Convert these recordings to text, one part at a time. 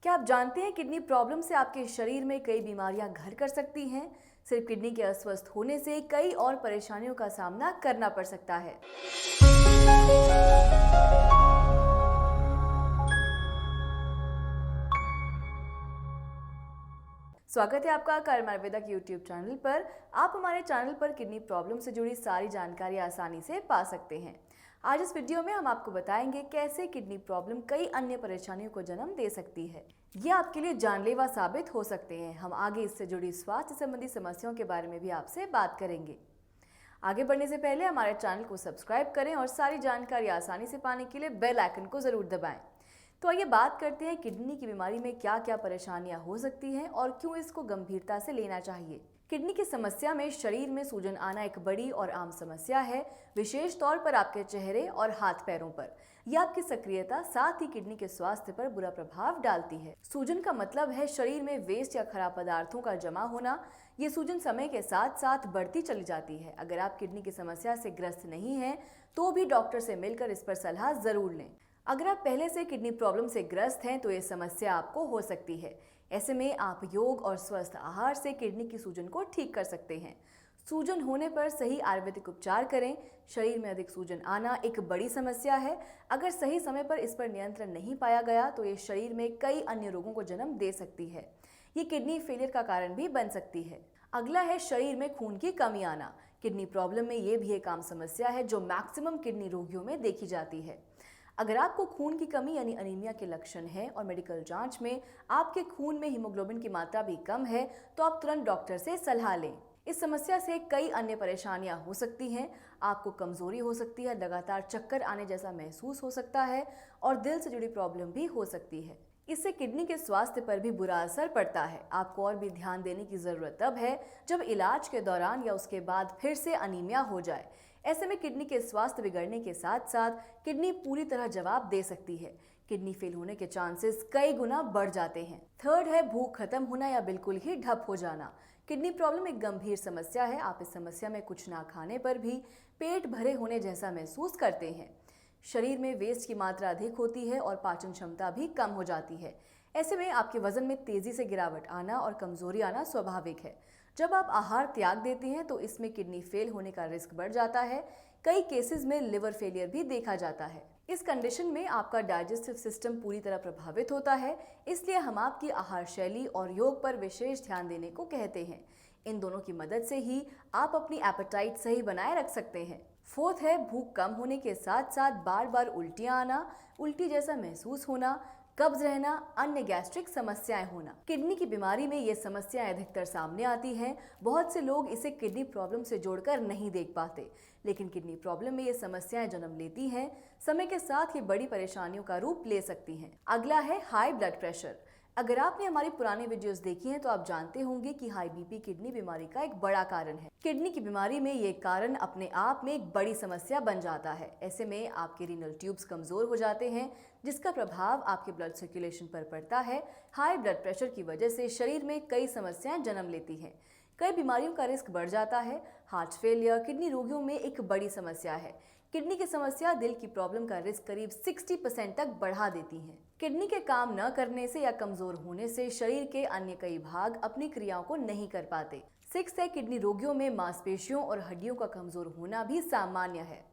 क्या आप जानते हैं किडनी प्रॉब्लम से आपके शरीर में कई बीमारियां घर कर सकती हैं। सिर्फ किडनी के अस्वस्थ होने से कई और परेशानियों का सामना करना पड़ सकता है। स्वागत है आपका कर्म आयुर्वेदा के यूट्यूब चैनल पर। आप हमारे चैनल पर किडनी प्रॉब्लम से जुड़ी सारी जानकारी आसानी से पा सकते हैं। आज इस वीडियो में हम आपको बताएंगे कैसे किडनी प्रॉब्लम कई अन्य परेशानियों को जन्म दे सकती है। ये आपके लिए जानलेवा साबित हो सकते हैं। हम आगे इससे जुड़ी स्वास्थ्य संबंधी समस्याओं के बारे में भी आपसे बात करेंगे। आगे बढ़ने से पहले हमारे चैनल को सब्सक्राइब करें और सारी जानकारी आसानी से पाने के लिए बेल आइकन को जरूर दबाएं। तो आइए बात करते हैं किडनी की बीमारी में क्या क्या परेशानियां हो सकती हैं और क्यों इसको गंभीरता से लेना चाहिए। किडनी की समस्या में शरीर में सूजन आना एक बड़ी और आम समस्या है, विशेष तौर पर आपके चेहरे और हाथ पैरों पर। यह आपकी सक्रियता साथ ही किडनी के स्वास्थ्य पर बुरा प्रभाव डालती है। सूजन का मतलब है शरीर में वेस्ट या खराब पदार्थों का जमा होना। ये सूजन समय के साथ साथ बढ़ती चली जाती है। अगर आप किडनी की समस्या से ग्रस्त नहीं हैं, तो भी डॉक्टर से मिलकर इस पर सलाह जरूर लें। अगर आप पहले से किडनी प्रॉब्लम से ग्रस्त हैं तो ये समस्या आपको हो सकती है। ऐसे में आप योग और स्वस्थ आहार से किडनी की सूजन को ठीक कर सकते हैं। सूजन होने पर सही आयुर्वेदिक उपचार करें। शरीर में अधिक सूजन आना एक बड़ी समस्या है। अगर सही समय पर इस पर नियंत्रण नहीं पाया गया तो ये शरीर में कई अन्य रोगों को जन्म दे सकती है। ये किडनी फेलियर का कारण भी बन सकती है। अगला है शरीर में खून की कमी आना। किडनी प्रॉब्लम में ये भी एक आम समस्या है जो मैक्सिमम किडनी रोगियों में देखी जाती है। अगर आपको खून की कमी यानी अनीमिया के लक्षण है और मेडिकल जांच में आपके खून में हीमोग्लोबिन की मात्रा भी कम है, तो आप तुरंत डॉक्टर से सलाह लें। इस समस्या से कई अन्य परेशानियां हो सकती हैं। आपको कमजोरी हो सकती है, लगातार चक्कर आने जैसा महसूस हो सकता है और दिल से जुड़ी प्रॉब्लम भी हो सकती है। इससे किडनी के स्वास्थ्य पर भी बुरा असर पड़ता है। आपको और भी ध्यान देने की जरूरत तब है जब इलाज के दौरान या उसके बाद फिर से अनीमिया हो जाए। ऐसे में किडनी के स्वास्थ्य बिगड़ने के साथ साथ किडनी पूरी तरह जवाब दे सकती है। किडनी फेल होने के चांसेस कई गुना बढ़ जाते हैं। थर्ड है भूख खत्म होना या बिल्कुल ही ठप हो जाना। किडनी प्रॉब्लम एक गंभीर समस्या है। आप इस समस्या में कुछ ना खाने पर भी पेट भरे होने जैसा महसूस करते हैं। शरीर में वेस्ट की मात्रा अधिक होती है और पाचन क्षमता भी कम हो जाती है। ऐसे में आपके वजन में तेजी से गिरावट आना और कमजोरी आना स्वाभाविक है। जब आप आहार त्याग देते हैं तो इसमें किडनी फेल होने का रिस्क बढ़ जाता है। कई केसेस में लिवर फेलियर भी देखा जाता है। इस कंडीशन में आपका डाइजेस्टिव सिस्टम पूरी तरह प्रभावित होता है। इसलिए हम आपकी आहार शैली और योग पर विशेष ध्यान देने को कहते हैं। इन दोनों की मदद से ही आप अपनी एपेटाइट सही बनाए रख सकते हैं। फोर्थ है भूख कम होने के साथ साथ बार बार उल्टियां आना, उल्टी जैसा महसूस होना, कब्ज रहना, अन्य गैस्ट्रिक समस्याएं होना। किडनी की बीमारी में ये समस्याएं अधिकतर सामने आती हैं। बहुत से लोग इसे किडनी प्रॉब्लम से जोड़कर नहीं देख पाते, लेकिन किडनी प्रॉब्लम में ये समस्याएं जन्म लेती हैं। समय के साथ ये बड़ी परेशानियों का रूप ले सकती हैं। अगला है हाई ब्लड प्रेशर। अगर आपने हमारी पुरानी वीडियोस देखी हैं तो आप जानते होंगे कि हाई बीपी किडनी बीमारी का एक बड़ा कारण है। किडनी की बीमारी में ये कारण अपने आप में एक बड़ी समस्या बन जाता है। ऐसे में आपके रीनल ट्यूब्स कमजोर हो जाते हैं, जिसका प्रभाव आपके ब्लड सर्कुलेशन पर पड़ता है। हाई ब्लड प्रेशर की वजह से शरीर में कई समस्याएं जन्म लेती हैं। कई बीमारियों का रिस्क बढ़ जाता है। हार्ट फेलियर किडनी रोगियों में एक बड़ी समस्या है। किडनी की समस्या दिल की प्रॉब्लम का रिस्क करीब 60% तक बढ़ा देती है। किडनी के काम न करने से या कमजोर होने से शरीर के अन्य कई भाग अपनी क्रियाओं को नहीं कर पाते। सिक्स है किडनी रोगियों में मांसपेशियों और हड्डियों का कमजोर होना भी सामान्य है।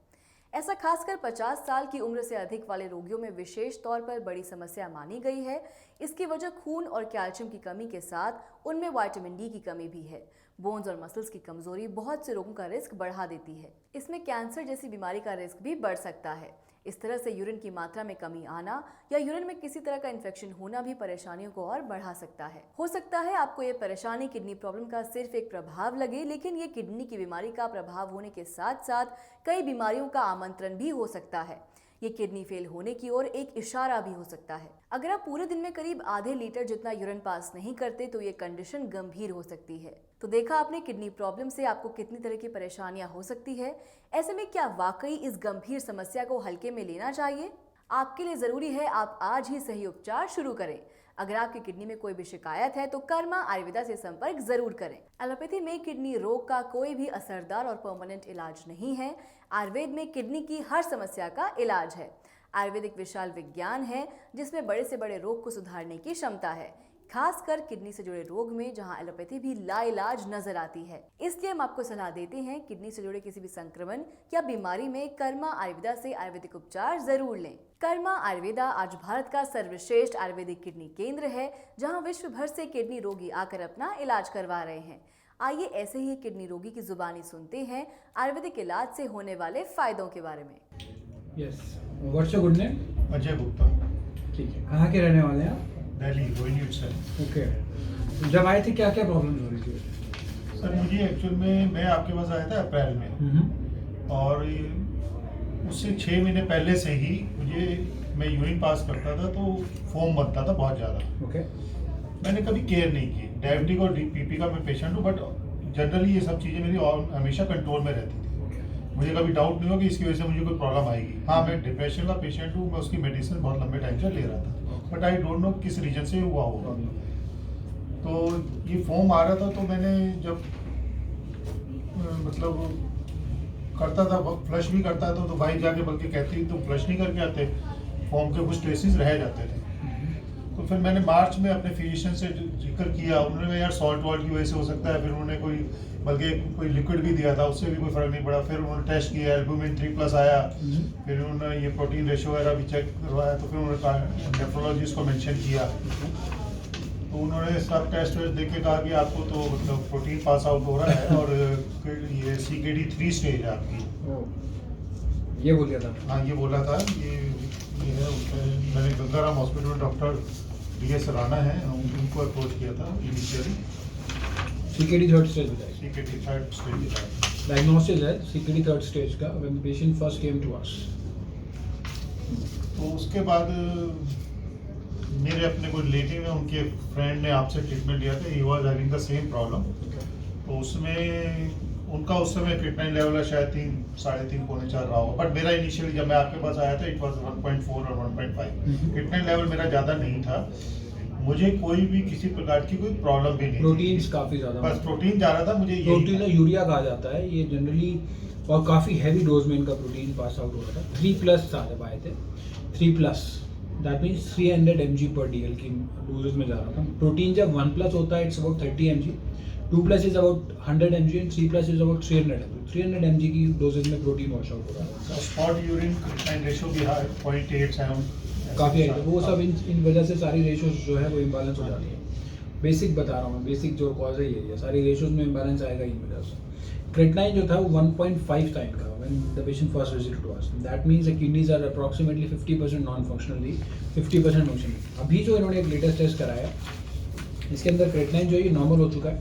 ऐसा खासकर 50 साल की उम्र से अधिक वाले रोगियों में विशेष तौर पर बड़ी समस्या मानी गई है। इसकी वजह खून और कैल्शियम की कमी के साथ उनमें विटामिन डी की कमी भी है। बोन्स और मसल्स की कमजोरी बहुत से रोगों का रिस्क बढ़ा देती है। इसमें कैंसर जैसी बीमारी का रिस्क भी बढ़ सकता है। इस तरह से यूरिन की मात्रा में कमी आना या यूरिन में किसी तरह का इन्फेक्शन होना भी परेशानियों को और बढ़ा सकता है। हो सकता है आपको ये परेशानी किडनी प्रॉब्लम का सिर्फ एक प्रभाव लगे, लेकिन ये किडनी की बीमारी का प्रभाव होने के साथ साथ कई बीमारियों का आमंत्रण भी हो सकता है। ये किडनी फेल होने की ओर एक इशारा भी हो सकता है। अगर आप पूरे दिन में करीब आधे लीटर जितना यूरिन पास नहीं करते तो ये कंडीशन गंभीर हो सकती है। तो देखा आपने किडनी प्रॉब्लम से आपको कितनी तरह की परेशानियां हो सकती है। ऐसे में क्या वाकई इस गंभीर समस्या को हल्के में लेना चाहिए? आपके लिए जरूरी है आप आज ही सही उपचार शुरू करें। अगर आपकी किडनी में कोई भी शिकायत है तो कर्मा आयुर्वेदा से संपर्क जरूर करें। एलोपैथी में किडनी रोग का कोई भी असरदार और परमानेंट इलाज नहीं है। आयुर्वेद में किडनी की हर समस्या का इलाज है। आयुर्वेदिक विशाल विज्ञान है जिसमें बड़े से बड़े रोग को सुधारने की क्षमता है, खासकर किडनी से जुड़े रोग में जहां एलोपैथी भी लाइलाज नजर आती है। इसलिए हम आपको सलाह देते हैं किडनी से जुड़े किसी भी संक्रमण या बीमारी में कर्मा आयुर्वेदा से आयुर्वेदिक उपचार जरूर लें। कर्मा आयुर्वेदा आज भारत का सर्वश्रेष्ठ आयुर्वेदिक किडनी केंद्र है, जहां विश्व भर से किडनी रोगी आकर अपना इलाज करवा रहे हैं। आइए ऐसे ही किडनी रोगी की जुबानी सुनते हैं आयुर्वेदिक इलाज से होने वाले फायदों के बारे में। Yes, what's your good name? Ajay Gupta. ठीक है, कहाँ के रहने वाले हैं आप? दिल्ली, रोहिणी सर। ओके, जब आए थे क्या क्या प्रॉब्लम हो रही थी? सर मुझे एक्चुअल में मैं आपके पास आया था अप्रैल में, और उससे 6 महीने पहले से ही मैं यूरिन पास करता था तो फोम बनता था बहुत ज़्यादा। ओके, मैंने कभी केयर नहीं की। डायबिटिक और पीपी का मैं पेशेंट हूँ, बट जनरली ये सब चीज़ें मेरी हमेशा कंट्रोल में रहती थी। मुझे कभी डाउट नहीं हो कि इसकी वजह से मुझे कोई प्रॉब्लम आएगी। हाँ, मैं डिप्रेशन का पेशेंट हूँ, मैं उसकी मेडिसिन बहुत लंबे टाइम से ले रहा था, बट आई डोंट नो किस रीजन से हुआ होगा। तो ये फोम आ रहा था, तो मैंने जब मतलब करता था, फ्लश भी करता था, तो भाई जाके बल्कि कहती तुम फ्लश नहीं करके आते, फोम के कुछ ट्रेसेस रह जाते थे। तो फिर मैंने मार्च में अपने फिजिशियन से जिक्र किया, उन्होंने कहा यार सॉल्ट वॉल्ट की वजह से हो सकता है। फिर उन्होंने कोई लिक्विड भी दिया था, उससे भी कोई फर्क नहीं पड़ा। फिर उन्होंने टेस्ट किया, एल्बुमिन 3+ आया। फिर उन्होंने ये प्रोटीन रेशियो वगैरह भी चेक करवाया, तो फिर उन्होंने नेफ्रोलॉजिस्ट को मेंशन किया। तो उन्होंने सब टेस्ट वेस्ट देख के कहा कि आपको तो मतलब प्रोटीन पास आउट हो रहा है और ये CKD 3 स्टेज है आपकी। ये बोल दिया था? हाँ, ये बोला था। ये है मैंने गंगाराम हॉस्पिटल में डॉक्टर DS राणा है, उनको अप्रोच किया था इनिशियली। CKD 3rd स्टेज बताइए। CKD 3rd स्टेज था। डायग्नोसिस है CKD 3rd स्टेज का when patient first came to us. तो उसके बाद मेरे अपने कोई रिलेटिव है, उनके फ्रेंड ने आपसे ट्रीटमेंट लिया था। He was having the same problem. तो उसमें उनका उस समय क्रिएटिनिन लेवल शायद 3, 3.5, पौने 4 रहा होगा। बट मेरा इनिशियली जब मैं आपके पास आया था इट वाज 1.4 और 1.5। क्रिएटिनिन लेवल मेरा ज़्यादा नहीं था। मुझे कोई भी किसी प्रकार की कोई प्रॉब्लम भी नहीं। प्रोटीन्स काफ़ी ज़्यादा, बस प्रोटीन जा रहा था मुझे। प्रोटीन यूरिया कहा जाता है ये जनरली, और काफ़ी हैवी डोज में इनका प्रोटीन पास आउट हो रहा था। 3+ था जब आए थे, 3+, दैट मीन्स 300 mg पर DL की डोजेज में जा रहा था। प्रोटीन जब 1+ होता है it's about 30 mg, 2+ is about 100 mg and 3+ is about 300 mg। 300 mg की डोजेज में प्रोटीन वॉश आउट हो रहा है। स्पॉट यूरिन क्रिएटिनिन रेशियो भी हाई 0.87 काफ़ी है। वो सब इन वजह से सारी रेशियोज जो है वो इम्बैलेंस हो जाती है। बेसिक बता रहा हूँ मैं, बेसिक जो कॉज है ये है, सारी रेशियोज में इम्बैलेंस आएगा इन वजह से। क्रिएटिनिन जो था वो 1.5 था इनका when the patient first visit to us. That means the kidneys are approximately 50% non functionally, 50% functionally. अभी जो इन्होंने एक लेटेस्ट टेस्ट कराया इसके अंदर क्रिएटिनिन जो है ये नॉर्मल हो चुका है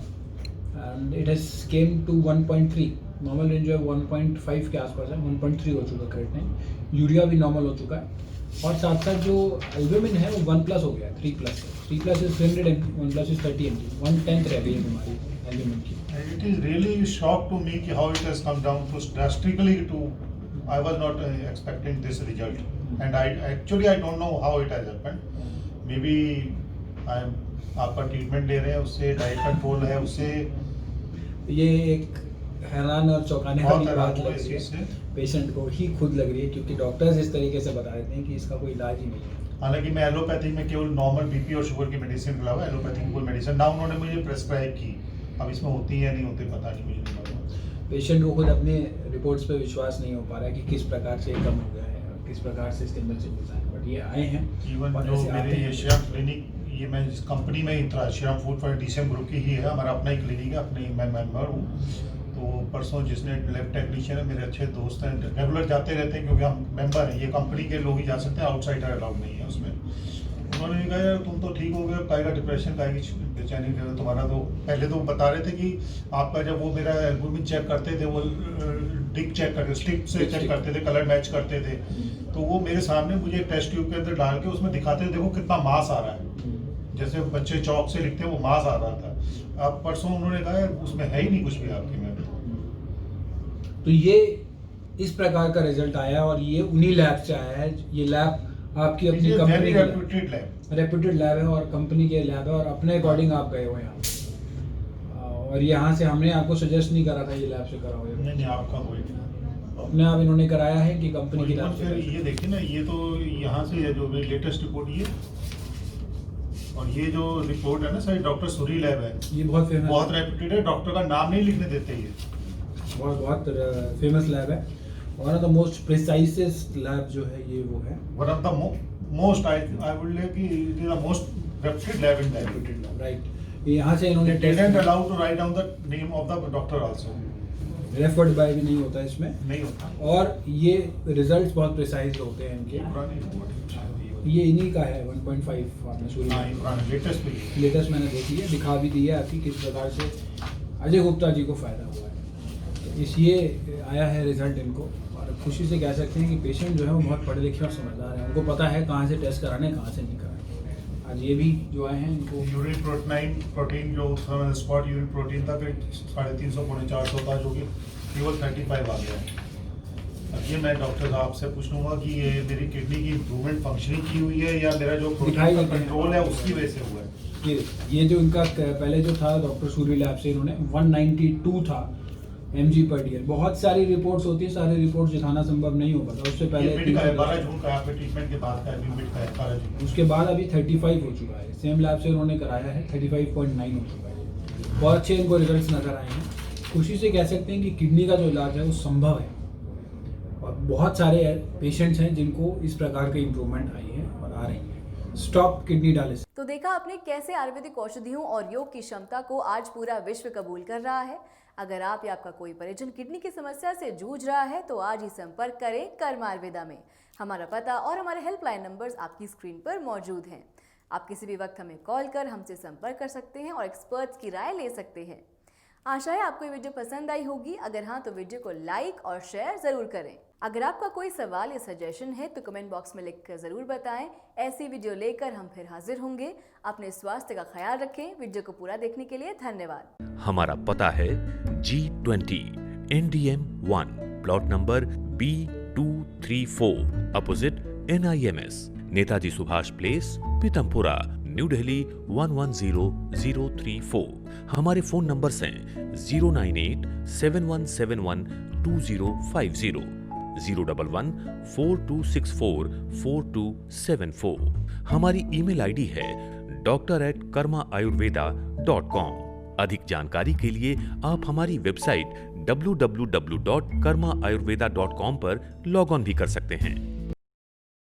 and it has came to 1.3। Normal range जो है 1.5 के आसपास है, 1.3 हो चुका है क्रिएटिनिन। यूरिया भी नॉर्मल हो चुका है, और साथ साथ जो एल्बुमिन है वो 1+ हो गया है, 3+ है। 3+ इज 300 mg, 1+ इज 30 mg, 1/10 रह गई है बीमारी एल्बुमिन की। It is really shock to me कि how it has come down to drastically to. I was not expecting this result, and I don't know how it has happened. Maybe आपका treatment ले रहे हैं, उससे diet control है, उससे ये एक हैरान और चौंकाने वाली बात लग रही है, से पेशेंट को ही खुद लग रही है, क्योंकि डॉक्टर्स इस तरीके से बता देते हैं कि इसका कोई इलाज ही नहीं है। हालांकि मैं एलोपैथिक में केवल नॉर्मल BP और शुगर की मेडिसिन के अलावा एलोपैथिक कोई मेडिसिन ना उन्होंने मुझे प्रेस्क्राइब की। अब इसमें होती है या नहीं होती पता नहीं, मुझे नहीं मालूम। पेशेंट को खुद अपने रिपोर्ट्स पे विश्वास नहीं हो पा रहा है कि किस प्रकार से कम हो गया है और किस प्रकार से इसके अंदर चेंजेस आए। बट ये आए हैं। इवन जो मेरे ये श्रीराम क्लिनिक, ये मैं जिस कंपनी में ही था, Shriram food for DCM group की ही है, हमारा अपना ही क्लिनिक है, अपने मैं मेंबर हूँ। तो परसों जिसने लैब टेक्नीशियन है, मेरे अच्छे दोस्त हैं, रेगुलर जाते रहते हैं क्योंकि हम मेंबर हैं। ये कंपनी के लोग ही जा सकते हैं, आउटसाइडर अलाउड नहीं है उसमें। उन्होंने कहा यार तुम तो ठीक हो गए, काहे का डिप्रेशन, काहे की बेचैनी तुम्हारा। तो पहले तो बता रहे थे कि आपका जब वो मेरा एल्बुमिन चेक करते थे, वो डिक चेक करते, स्टिक से चेक करते थे, कलर मैच करते थे, तो वो मेरे सामने मुझे टेस्ट ट्यूब के अंदर डाल के उसमें दिखाते थे, देखो कितना मास आ रहा है, जैसे बच्चे चौक से लिखते हैं वो मास आ रहा था। अब परसों उन्होंने कहा यार उसमें है ही नहीं कुछ भी आपकी में। तो ये इस प्रकार का रिजल्ट आया और ये उन्हीं लैब से आया है। ये लैब आपकी अपनी कंपनी की रेप्यूटेड लैब है और कंपनी के लैब है, और अपने अकॉर्डिंग आप गए हो यहाँ, और यहाँ से हमने आपको सजेस्ट नहीं करा था ये लैब से करा हो। नहीं, आपका कोई अपने आप इन्होंने कराया है कि कंपनी की और तरफ फिर से? ये देखिए ना, ये तो यहाँ से है जो लेटेस्ट रिपोर्ट ये, और ये जो रिपोर्ट है ना सर, डॉक्टर सूरी लैब है, ये बहुत फेमस, बहुत रेप्यूटेड है, डॉक्टर का नाम नहीं लिखने देते ये। बहुत फेमस लैब है। One of the most precisest lab जो है ये वो है। One of the most I would say कि it is the most reputed lab in that. Right, यहाँ से इन्होंने They didn't allow to write down the name of the doctor also. Referred by भी नहीं होता इसमें, नहीं होता। और ये रिजल्ट्स बहुत प्रिसाइज होते हैं इनके। पुरानी रिपोर्ट है। ये इन्हीं का है 1.5 आपने शुरू हाँ, ये पुराना लेटेस्ट भी है। लेटेस्ट मैंने देखी है, दिखा भी दी है आपकी किस प्रकार से अजय गुप्ता जी को फायदा हुआ है। तो इस ये आया है रिजल्ट इनको, और खुशी से कह सकते हैं कि पेशेंट जो है वो बहुत पढ़े लिखे और समझदार हैं, उनको पता है कहाँ से टेस्ट कराने कहाँ से नहीं कराने। आज ये भी जो आए हैं इनको यूरिन प्रोटीन जो स्पॉट यूरिन प्रोटीन था 350 पौने 400 था, जो कि केवल 35 आ गया है। अब ये मैं डॉक्टर साहब से पूछ लूँगा कि ये मेरी किडनी की इम्प्रूवमेंट फंक्शनिंग की हुई है या मेरा जो प्रोटीन का कंट्रोल है उसकी वजह से हुआ है। ये जो इनका पहले जो था डॉक्टर सूरी लैब से इन्होंने 192 था mg/dl। बहुत सारी रिपोर्ट्स होती है, सारी रिपोर्ट्स दिखाना संभव नहीं हो पाता। उससे पहले 12 जून का आपके ट्रीटमेंट के बाद का एडमिट का है 12 जून। उसके बाद अभी 35 हो चुका है, सेम लैब से उन्होंने कराया है, 35.9 हो चुका है। बहुत अच्छे इनको रिजल्ट्स नजर आए हैं। खुशी से कह सकते हैं कि किडनी का जो इलाज है वो संभव है, और बहुत सारे पेशेंट्स हैं जिनको इस प्रकार की इम्प्रूवमेंट आई है और आ रही है। Stop kidney dialysis. तो देखा आपने कैसे आयुर्वेदिक औषधियों और योग की क्षमता को आज पूरा विश्व कबूल कर रहा है। अगर आप या आपका कोई परिजन किडनी की समस्या से जूझ रहा है तो आज ही संपर्क करें कर्म आयुर्वेदा में। हमारा पता और हमारे हेल्पलाइन नंबर्स आपकी स्क्रीन पर मौजूद हैं। आप किसी भी वक्त हमें कॉल कर हमसे संपर्क कर सकते हैं और एक्सपर्ट्स की राय ले सकते हैं। आशा है आपको ये वीडियो पसंद आई होगी। अगर हाँ तो वीडियो को लाइक और शेयर जरूर करें। अगर आपका कोई सवाल या सजेशन है तो कमेंट बॉक्स में लिखकर जरूर बताएं। ऐसी वीडियो लेकर हम फिर हाजिर होंगे। अपने स्वास्थ्य का ख्याल रखें। वीडियो को पूरा देखने के लिए धन्यवाद। हमारा पता है G20 NDM 1 plot number B234 opposite NIMS, Netaji Subhash place, Pitampura, new Delhi 110034। हमारे फोन नंबर्स हैं 09871712050, 01142644274। हमारी ईमेल आईडी है doctor@karmaayurveda.com। अधिक जानकारी के लिए आप हमारी वेबसाइट www.karmaayurveda.com पर लॉग ऑन भी कर सकते हैं।